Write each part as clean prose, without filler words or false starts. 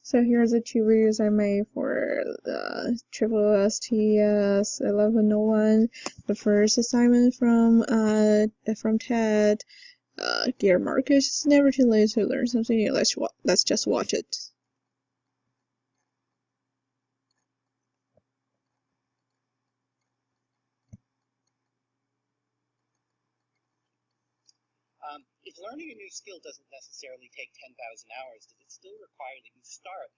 So here's the two videos I made for the triple STS 1101. The first assignment from TED. Dear Marcus, it's never too late to learn something new. Let's just watch it. If learning a new skill doesn't necessarily take 10,000 hours, does it still require that you start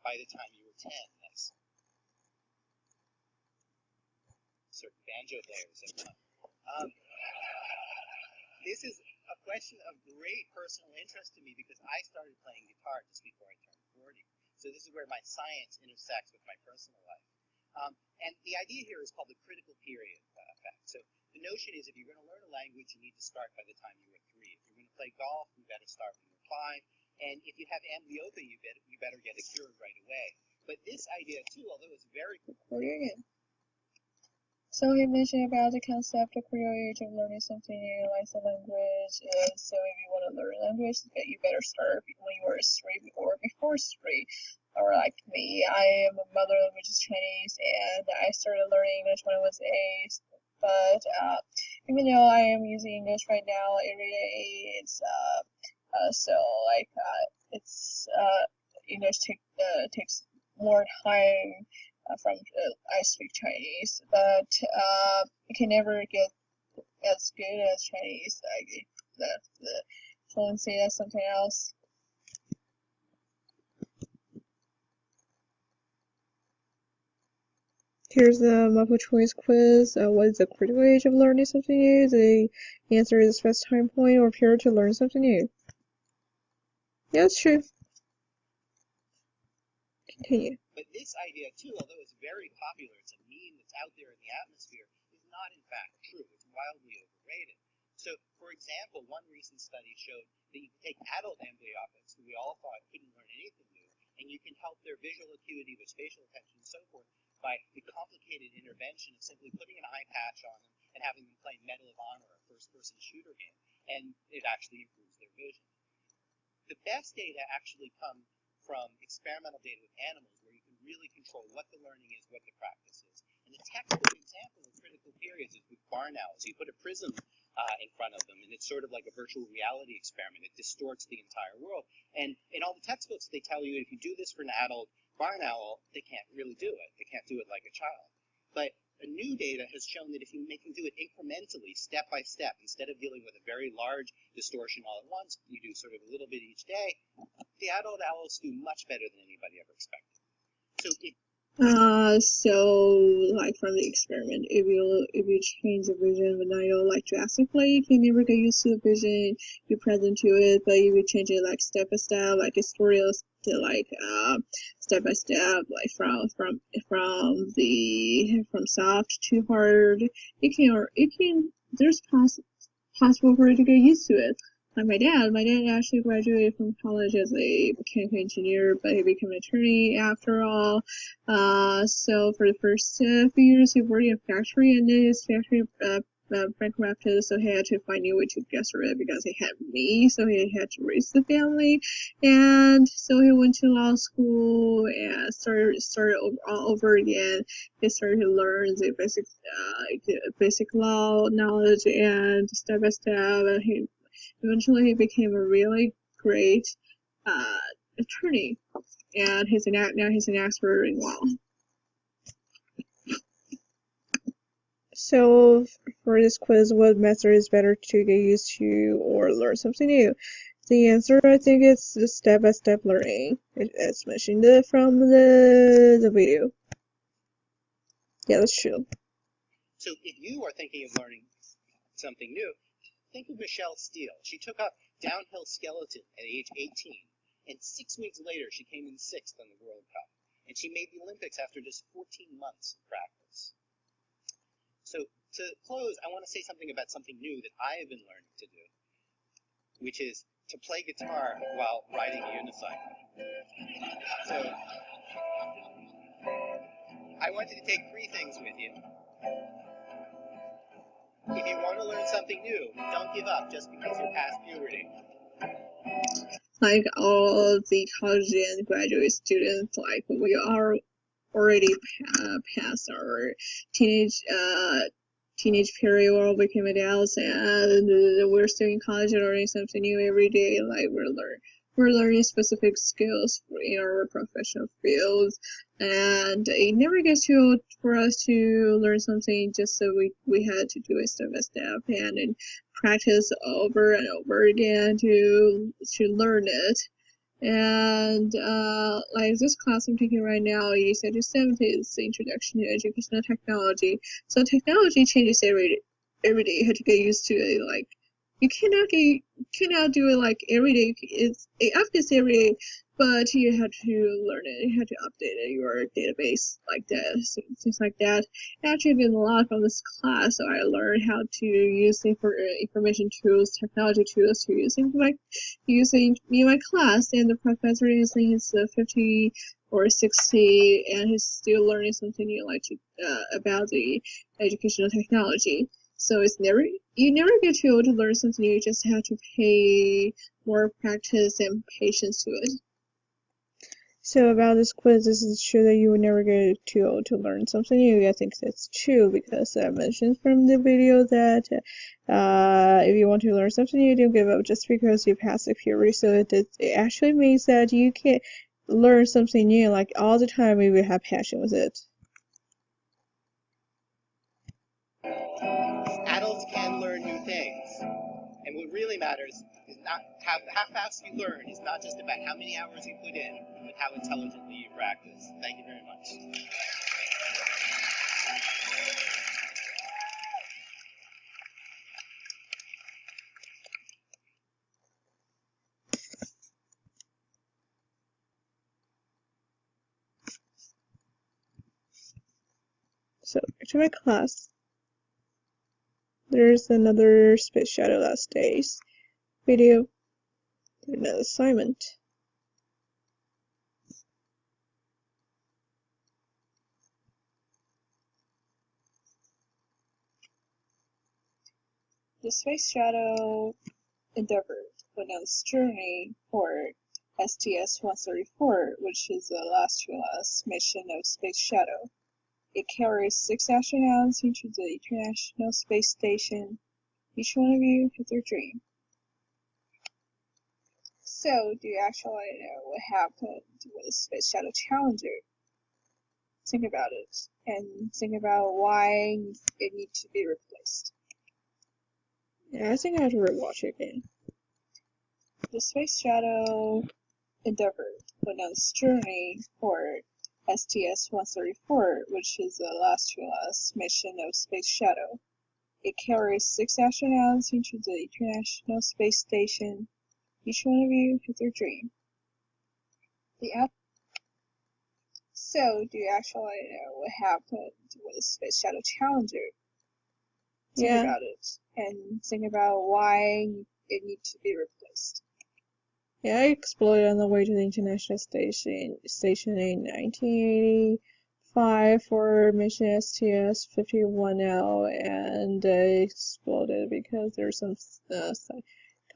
by the time you were 10? That's certain banjo players have done. This is a question of great personal interest to me because I started playing guitar just before I turned 40. So this is where my science intersects with my personal life. And the idea here is called the critical period effect. So the notion is if you're going to learn a language, you need to start by the time you were 3. If you're going to play golf, you better start when you're 5. And if you have amblyopia, you better get it cured right away. But this idea, too, although it's very... So he mentioned about the concept of critical age of learning something new, like the language. So if you want to learn a language, you better start when you were 3 or before 3. Or like me, I am a mother language is Chinese, and I started learning English when I was 8. But even though I am using English right now every day, it's English takes more time from I speak Chinese, but it can never get as good as Chinese. Like the fluency is something else. Here's the multiple choice quiz. What is the critical age of learning something new? The answer is first time point or period to learn something new. Yeah, it's true. Continue. But this idea, too, although it's very popular, it's a meme that's out there in the atmosphere, is not in fact true. It's wildly overrated. So, for example, one recent study showed that you can take adult amblyopics, who we all thought couldn't learn anything new, and you can help their visual acuity, their spatial attention, and so forth, by the complicated intervention of simply putting an eye patch on them and having them play Medal of Honor, a first-person shooter game, and it actually improves their vision. The best data actually come from experimental data with animals where you can really control what the learning is, what the practice is. And the textbook example of critical periods is with barn owls. You put a prism in front of them, and it's sort of like a virtual reality experiment. It distorts the entire world. And in all the textbooks, they tell you if you do this for an adult barn owl, they can't really do it. They can't do it like a child. But new data has shown that if you make them do it incrementally, step by step, instead of dealing with a very large distortion all at once, you do sort of a little bit each day, the adult owls do much better than anybody ever expected. So like from the experiment, if you change the vision but not like drastically, you can never get used to the vision, you present to it, but if you change it like step by step, like tutorials to like step by step, like from soft to hard, it can there's possible for you to get used to it. Like my dad actually graduated from college as a mechanical engineer, but he became an attorney after all. So for the first few years, he worked in a factory, and then his factory bankrupted, so he had to find a new way to get through it because he had me, so he had to raise the family. And so he went to law school and started all over again. He started to learn the basic law knowledge and step by step, and eventually he became a really great attorney, and now he's an expert in law. So for this quiz, what method is better to get used to or learn something new? The answer, I think, is the step-by-step learning, as mentioned from the video. Yeah, that's true. So if you are thinking of learning something new, think of Michelle Steele. She took up downhill skeleton at age 18, and 6 weeks later she came in 6th on the World Cup. And she made the Olympics after just 14 months of practice. So to close, I want to say something about something new that I have been learning to do, which is to play guitar while riding a unicycle. So I wanted to take 3 things with you. If you want to learn something new, don't give up just because you're past puberty. like all the college and graduate students, like we are already past our teenage period where we became adults, and we're still in college and learning something new every day. Like we're learning specific skills in our professional fields, and it never gets too old for us to learn something. Just so we had to do it step by step and practice over and over again to learn it. And like this class I'm taking right now, it is at 70s Introduction to Educational Technology. So technology changes every day. You have to get used to it. Like you cannot do it like every day. It updates every day, but you have to learn it. You have to update it, your database like that, things like that. I actually did a lot from this class, so I learned how to use information tools, technology tools to using in my class, and the professor is in his 50 or 60, and he's still learning something new, like about the educational technology. So you never get too old to learn something new. You just have to pay more practice and patience to it. So about this quiz, is it true that you will never get too old to learn something new? I think that's true, because I mentioned from the video that if you want to learn something new, don't give up just because you pass the puberty. So it actually means that you can learn something new like all the time if you have passion with it. Adults can learn new things, and what really matters is not how fast you learn. Is not just about how many hours you put in, but how intelligently you practice. Thank you very much. So back to my class. There's another Space Shadow Last Days video, another assignment. The Space Shuttle Endeavour went on its journey for STS-134, which is the last mission of Space Shuttle. It carries 6 astronauts into the International Space Station. Each one of you has their dream. So, do you actually know what happened with the Space Shuttle Challenger? Think about it, and think about why it needs to be replaced. Yeah, I think I have to rewatch it again. The Space Shuttle Endeavour went on its journey for STS-134, which is the last mission of Space Shuttle. It carries 6 astronauts into the International Space Station. Each one of you has their dream. So, do you actually know what happened with the Space Shuttle Challenger? Think about it, and think about why it needs to be replaced. Yeah, it exploded on the way to the International Station in 1985 for mission STS-51L, and it exploded because there's some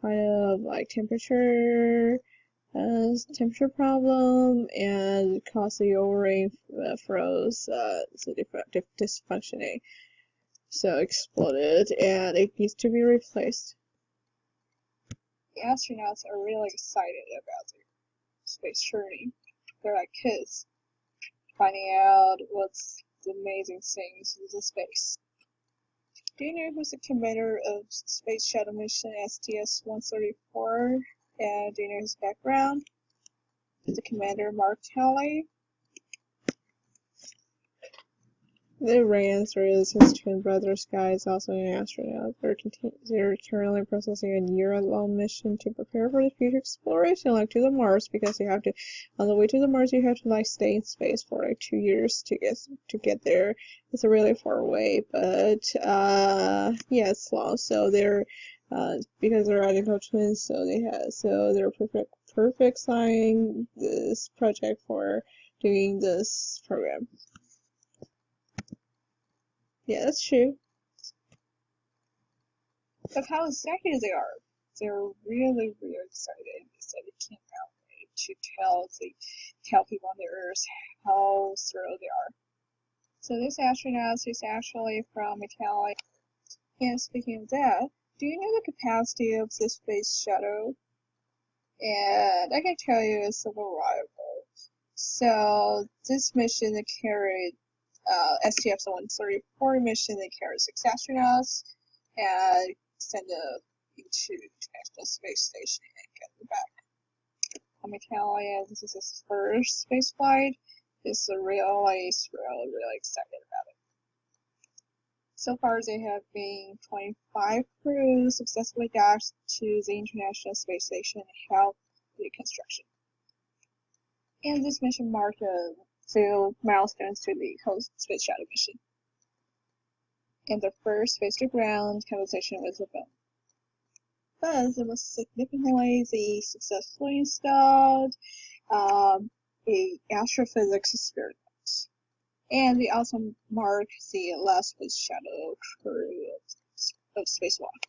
kind of like temperature problem, and caused the O-ring froze, so dysfunctioning. So exploded, and it needs to be replaced. The astronauts are really excited about their space journey. They're like kids, finding out what's the amazing things in the space. Do you know who's the commander of Space Shuttle mission STS-134? And do you know his background? The commander Mark Talley. The right answer is his twin brother Sky is also an astronaut. They're currently processing a year-long mission to prepare for the future exploration, like to the Mars, because you have to, on the way to the Mars, you have to like stay in space for like 2 years to get there. It's a really far away, but yeah, it's long. So they're because they're identical twins, so they're perfect signing this project for doing this program. Yeah, that's true. Of how excited they are. they're really, really excited. They said they cannot wait to tell people on the Earth how thrilled they are. So this astronaut is actually from Italy. And speaking of that, do you know the capacity of the space shuttle? And I can tell you it's a variable. So this mission that carried STF-134 mission that carried 6 astronauts and sent them into the International Space Station and get them back. Let me tell you, this is his first space flight. It's really excited about it. So far, there have been 25 crews successfully dashed to the International Space Station and helped the construction. And this mission marked a few milestones to the whole Space Shuttle mission. And the first space-to-ground conversation was with them. But it was significantly the successfully installed a astrophysics experiment. And they also marked the last space shuttle crew of spacewalk.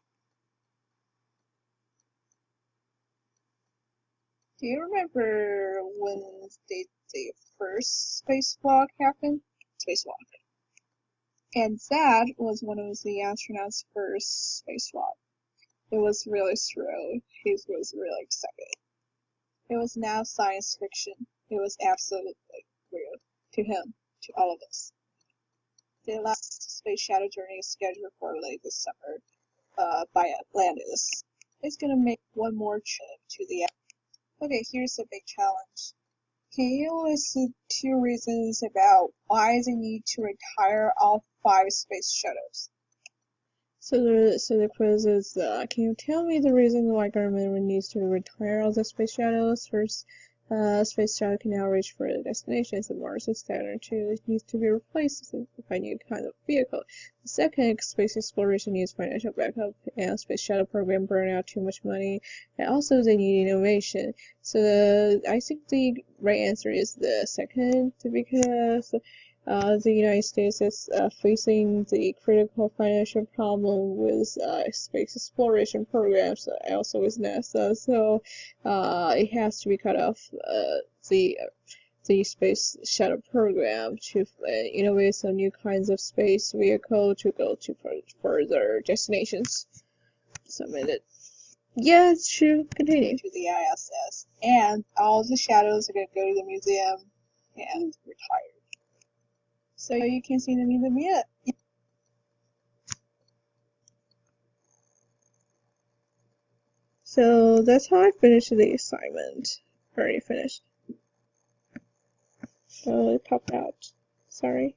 Do you remember when the first spacewalk happened? Spacewalk. And that was one of the astronauts' first spacewalk. It was really thrilled. He was really excited. It was now science fiction. It was absolutely real to him, to all of us. The last space shuttle journey is scheduled for late this summer by Atlantis. It's gonna make one more trip to the. Okay, here's a big challenge. Can you list 2 reasons about why they need to retire all 5 space shuttles? So the quiz is, can you tell me the reason why government needs to retire all the space shuttles? First, space shuttle can now reach further destinations, and Mars is Saturn II needs to be replaced by new kind of vehicle. The second, space exploration needs financial backup, and space shuttle program burn out too much money, and also they need innovation. So I think the right answer is the second, because the United States is facing the critical financial problem with space exploration programs, also with NASA. So it has to be cut off the space shuttle program to innovate some new kinds of space vehicle to go to further destinations. Submitted. Yeah, it's true. Continue. To the ISS, and all the shadows are going to go to the museum and retire. So you can't see them in them yet. So that's how I finished the assignment. Already finished. So it popped out. Sorry.